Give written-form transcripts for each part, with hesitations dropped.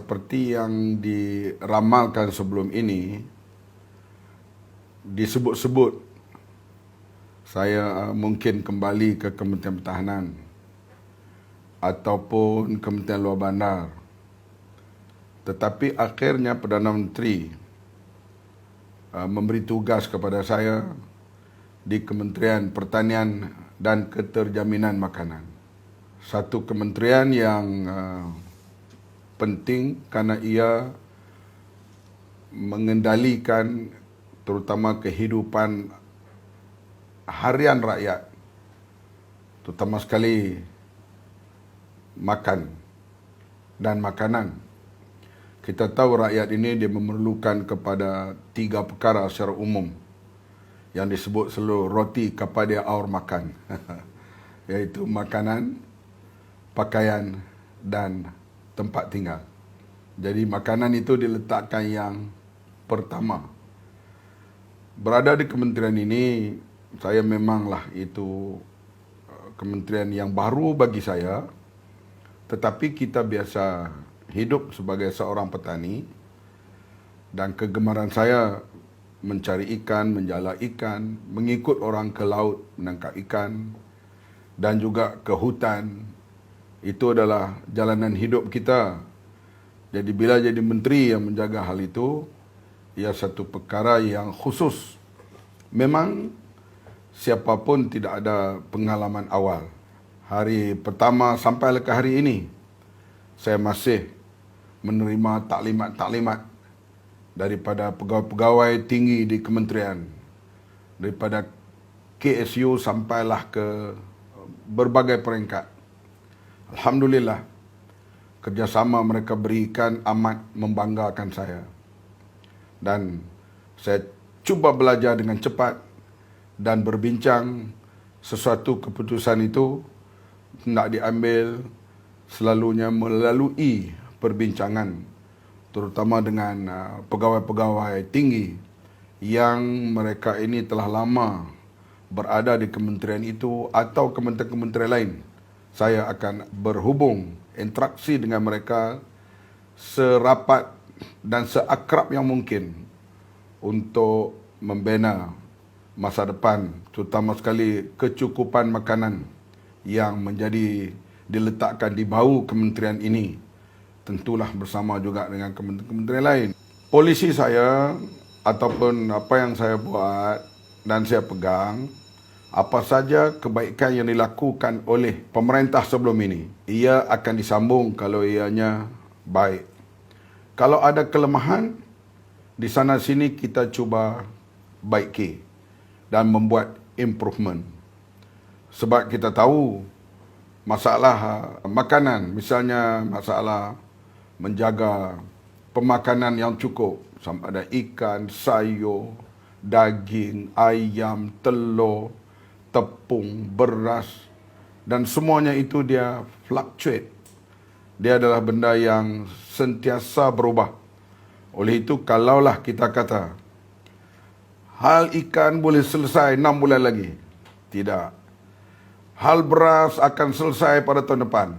seperti yang diramalkan sebelum ini, disebut-sebut saya mungkin kembali ke Kementerian Pertahanan ataupun Kementerian Luar Bandar. Tetapi akhirnya Perdana Menteri memberi tugas kepada saya di Kementerian Pertanian dan Keterjaminan Makanan. Satu kementerian yang penting kerana ia mengendalikan terutama kehidupan harian rakyat, terutama sekali makan dan makanan. Kita tahu rakyat ini dia memerlukan kepada 3 perkara secara umum yang disebut selalu roti kapadia aur makan, iaitu makanan, pakaian dan tempat tinggal. Jadi makanan itu diletakkan yang pertama. Berada di kementerian ini, saya memanglah itu kementerian yang baru bagi saya, tetapi kita biasa hidup sebagai seorang petani dan kegemaran saya mencari ikan, menjala ikan, mengikut orang ke laut menangkap ikan dan juga ke hutan. Itu adalah jalanan hidup kita. Jadi bila jadi menteri yang menjaga hal itu, ia satu perkara yang khusus. Memang siapapun tidak ada pengalaman awal. Hari pertama sampai ke hari ini, saya masih menerima taklimat-taklimat daripada pegawai-pegawai tinggi di kementerian, daripada KSU sampailah ke berbagai peringkat. Alhamdulillah, kerjasama mereka berikan amat membanggakan saya. Dan saya cuba belajar dengan cepat dan berbincang sesuatu keputusan itu hendak diambil selalunya melalui perbincangan, terutama dengan pegawai-pegawai tinggi yang mereka ini telah lama berada di kementerian itu atau kementerian-kementerian lain. Saya akan berhubung, interaksi dengan mereka serapat dan seakrab yang mungkin untuk membina masa depan, terutama sekali kecukupan makanan yang diletakkan di bahu kementerian ini. Tentulah bersama juga dengan kementerian lain. Polisi saya ataupun apa yang saya buat dan saya pegang, apa saja kebaikan yang dilakukan oleh pemerintah sebelum ini, ia akan disambung kalau ianya baik. Kalau ada kelemahan, di sana sini kita cuba baiki dan membuat improvement. Sebab kita tahu masalah makanan, misalnya masalah menjaga pemakanan yang cukup, sama ada ikan, sayur, daging, ayam, telur, tepung, beras, dan semuanya itu dia fluctuate. Dia adalah benda yang sentiasa berubah. Oleh itu, kalaulah kita kata, hal ikan boleh selesai 6 bulan lagi. Tidak. Hal beras akan selesai pada tahun depan.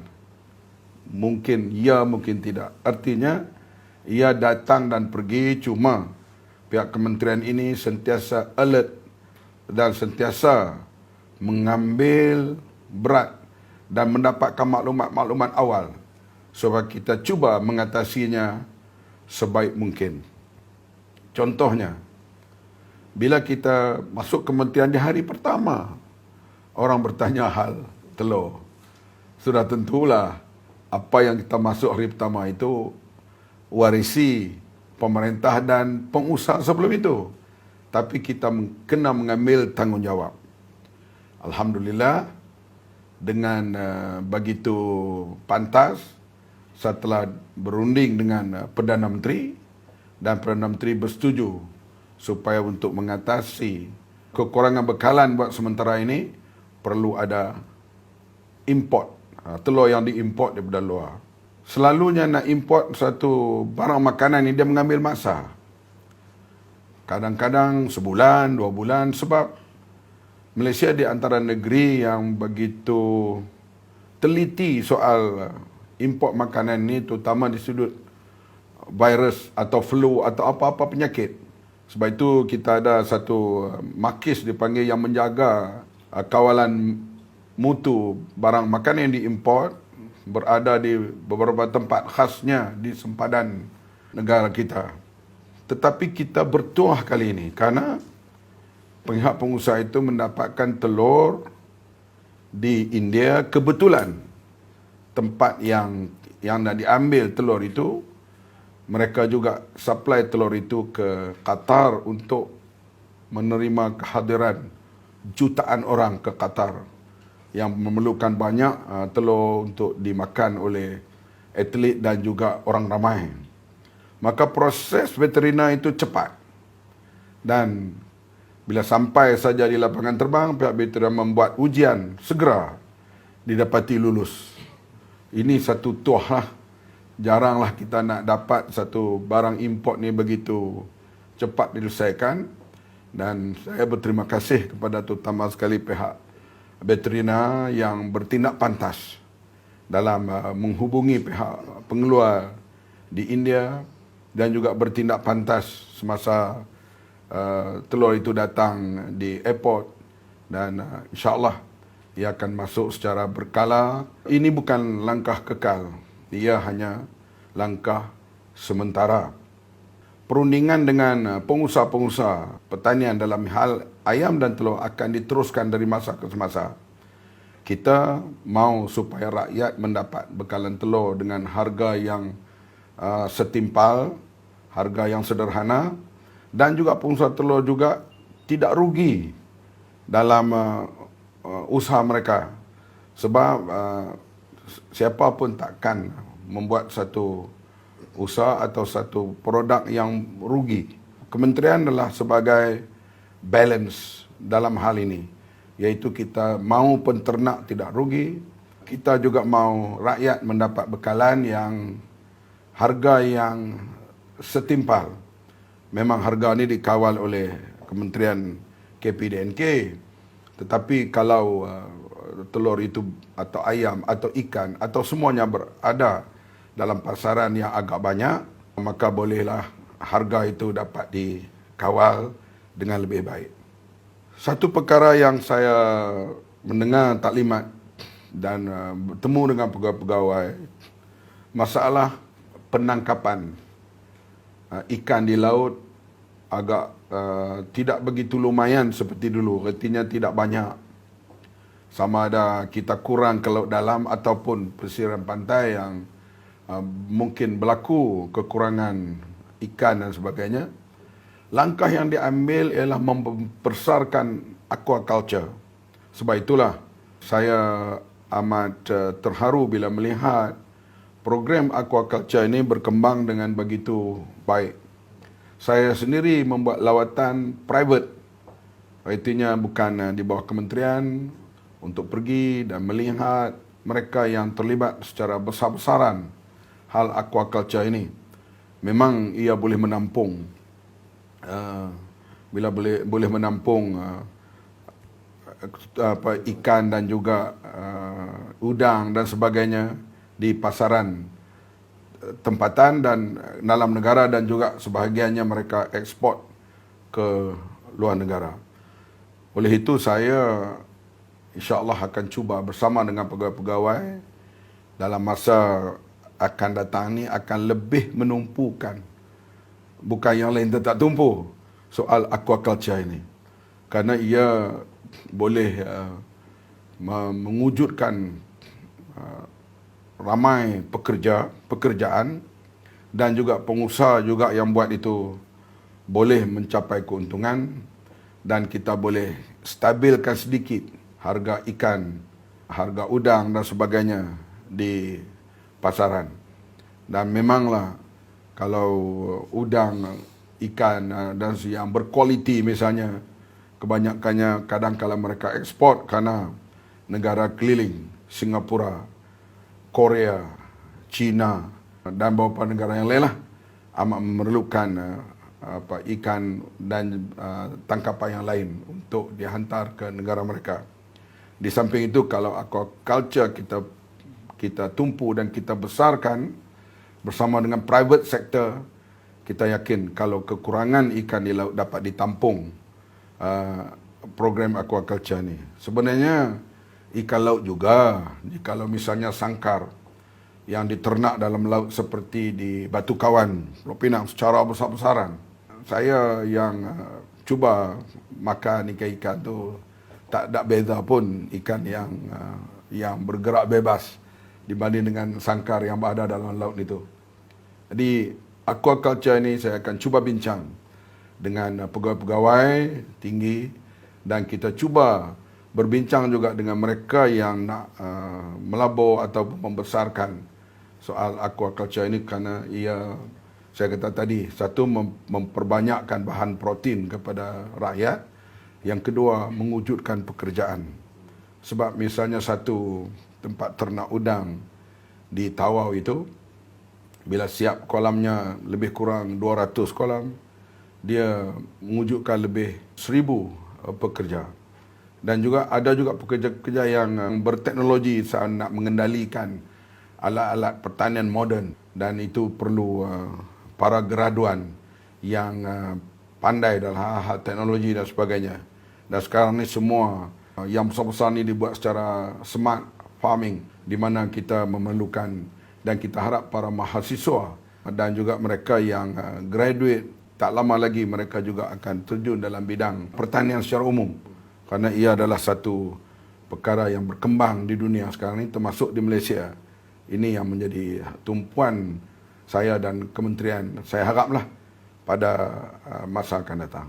Mungkin ya, mungkin tidak. Artinya, ia datang dan pergi, cuma pihak kementerian ini sentiasa alert dan sentiasa mengambil berat dan mendapatkan maklumat-maklumat awal supaya kita cuba mengatasinya sebaik mungkin. Contohnya, bila kita masuk kementerian di hari pertama, orang bertanya hal telur. Sudah tentulah apa yang kita masuk hari pertama itu warisi pemerintah dan pengusaha sebelum itu. Tapi kita kena mengambil tanggungjawab. Alhamdulillah, dengan begitu pantas, setelah berunding dengan Perdana Menteri, dan Perdana Menteri bersetuju supaya untuk mengatasi kekurangan bekalan buat sementara ini, perlu ada import. Telur yang diimport daripada luar. Selalunya nak import satu barang makanan ini dia mengambil masa. Kadang-kadang sebulan, 2 bulan, sebab Malaysia di antara negeri yang begitu teliti soal import makanan ini, terutama di sudut virus atau flu atau apa-apa penyakit. Sebab itu kita ada satu makis dipanggil yang menjaga kawalan mutu barang makanan yang diimport berada di beberapa tempat khasnya di sempadan negara kita. Tetapi kita bertuah kali ini kerana pihak pengusaha itu mendapatkan telur di India. Kebetulan tempat yang nak diambil telur itu, mereka juga supply telur itu ke Qatar untuk menerima kehadiran jutaan orang ke Qatar yang memerlukan banyak telur untuk dimakan oleh atlet dan juga orang ramai. Maka proses veterina itu cepat. Dan bila sampai saja di lapangan terbang, pihak veterina membuat ujian, segera didapati lulus. Ini satu tuah lah. Jaranglah kita nak dapat satu barang import ni begitu cepat diselesaikan. Dan saya berterima kasih kepada terutama sekali pihak veterina yang bertindak pantas dalam menghubungi pihak pengeluar di India dan juga bertindak pantas semasa telur itu datang di airport. Dan insyaAllah ia akan masuk secara berkala. Ini bukan langkah kekal, ia hanya langkah sementara. Perundingan dengan pengusaha-pengusaha pertanian dalam hal ayam dan telur akan diteruskan dari masa ke semasa. Kita mahu supaya rakyat mendapat bekalan telur dengan harga yang setimpal, harga yang sederhana, dan juga pengusaha telur juga tidak rugi dalam usaha mereka. Sebab siapa pun takkan membuat satu usaha atau satu produk yang rugi. Kementerian adalah sebagai balance dalam hal ini, iaitu kita mahu penternak tidak rugi, kita juga mahu rakyat mendapat bekalan yang harga yang setimpal. Memang harga ini dikawal oleh Kementerian KPDNK, tetapi kalau telur itu atau ayam atau ikan atau semuanya berada dalam pasaran yang agak banyak, maka bolehlah harga itu dapat dikawal dengan lebih baik. Satu perkara yang saya mendengar taklimat dan bertemu dengan pegawai-pegawai, masalah penangkapan ikan di laut agak tidak begitu lumayan seperti dulu. Artinya tidak banyak. Sama ada kita kurang ke laut dalam ataupun pesisir pantai yang mungkin berlaku kekurangan ikan dan sebagainya. Langkah yang diambil ialah memperbesarkan aquaculture. Sebab itulah saya amat terharu bila melihat program aquaculture ini berkembang dengan begitu baik. Saya sendiri membuat lawatan private, artinya bukan di bawah kementerian, untuk pergi dan melihat mereka yang terlibat secara besar-besaran hal aquaculture ini. Memang ia boleh menampung, bila boleh menampung ikan dan juga udang dan sebagainya di pasaran tempatan dan dalam negara, dan juga sebahagiannya mereka ekspor ke luar negara. Oleh itu saya insya-Allah akan cuba bersama dengan pegawai-pegawai dalam masa akan datang ni akan lebih menumpukan, bukan yang lain tak tumpu, soal aquaculture ini. Kerana ia boleh mewujudkan ramai pekerjaan, dan juga pengusaha juga yang buat itu boleh mencapai keuntungan, dan kita boleh stabilkan sedikit harga ikan, harga udang dan sebagainya di pasaran. Dan memanglah kalau udang, ikan dan yang berkualiti misalnya, kebanyakannya kadang kala mereka ekspor kerana negara keliling, Singapura, Korea, China dan beberapa negara yang lain lah amat memerlukan ikan dan tangkapan yang lain untuk dihantar ke negara mereka. Di samping itu, kalau aquaculture kita tumpu dan kita besarkan, bersama dengan private sector, kita yakin kalau kekurangan ikan di laut dapat ditampung program aquaculture ni. Sebenarnya ikan laut juga, kalau misalnya sangkar yang diternak dalam laut seperti di Batu Kawan, Pulau Pinang secara besar-besaran. Saya yang cuba makan ikan-ikan tu, tak ada beza pun ikan yang bergerak bebas dibanding dengan sangkar yang berada dalam laut itu. Jadi aquaculture ini saya akan cuba bincang dengan pegawai-pegawai tinggi dan kita cuba berbincang juga dengan mereka yang nak melabur atau membesarkan soal aquaculture ini, kerana ia, saya kata tadi, satu memperbanyakkan bahan protein kepada rakyat, yang kedua mewujudkan pekerjaan. Sebab misalnya satu tempat ternak udang di Tawau itu, bila siap kolamnya lebih kurang 200 kolam, dia mewujudkan lebih 1000 pekerja. Dan juga ada juga pekerja-pekerja yang berteknologi saat nak mengendalikan alat-alat pertanian moden, dan itu perlu para graduan yang pandai dalam hal-hal teknologi dan sebagainya. Dan sekarang ni semua yang besar-besar ni dibuat secara smart farming, di mana kita memerlukan dan kita harap para mahasiswa dan juga mereka yang graduate tak lama lagi mereka juga akan terjun dalam bidang pertanian secara umum, kerana ia adalah satu perkara yang berkembang di dunia sekarang ini, termasuk di Malaysia. Ini yang menjadi tumpuan saya dan kementerian, saya haraplah pada masa akan datang.